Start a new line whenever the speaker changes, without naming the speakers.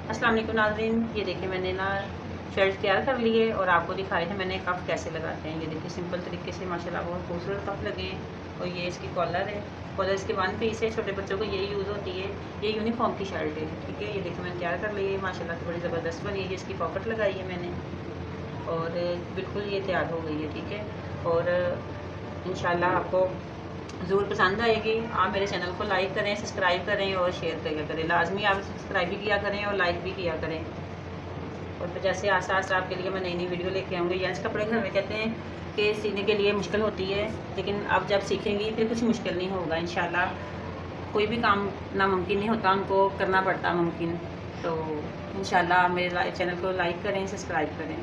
अस्सलाम वालेकुम नाज़रीन, ये देखिए मैंने ना शर्ट तैयार कर ली है और आपको दिखाए थे मैंने कफ कैसे लगाते हैं। ये देखिए सिंपल तरीके से माशाल्लाह बहुत खूबसूरत कफ लगे हैं। और ये इसकी कॉलर है, कॉलर इसके वन पीस है, छोटे बच्चों को यही यूज़ होती है। ये यूनिफॉर्म की शर्ट है, ठीक है। ये देखिए मैंने तैयार कर ली है माशाल्लाह से, बड़ी ज़बरदस्त बनी है। इसकी पॉकेट लगाई है मैंने और बिल्कुल ये तैयार हो गई है, ठीक है। और इंशाल्लाह आपको ज़रूर पसंद आएगी। आप मेरे चैनल को लाइक करें, सब्सक्राइब करें और शेयर किया करें। लाजमी आप सब्सक्राइब भी किया करें और लाइक भी किया करें। और फिर जैसे आस्ता आस्ता आपके लिए मैं नई नई वीडियो लेके आऊँगी। जेंट्स कपड़े घर में कहते हैं कि सीने के लिए मुश्किल होती है, लेकिन अब जब सीखेंगी फिर कुछ मुश्किल नहीं होगा इंशाल्लाह। कोई भी काम नामुमकिन नहीं होता, उनको करना पड़ता मुमकिन। तो इंशाल्लाह मेरे चैनल को लाइक करें, सब्सक्राइब करें।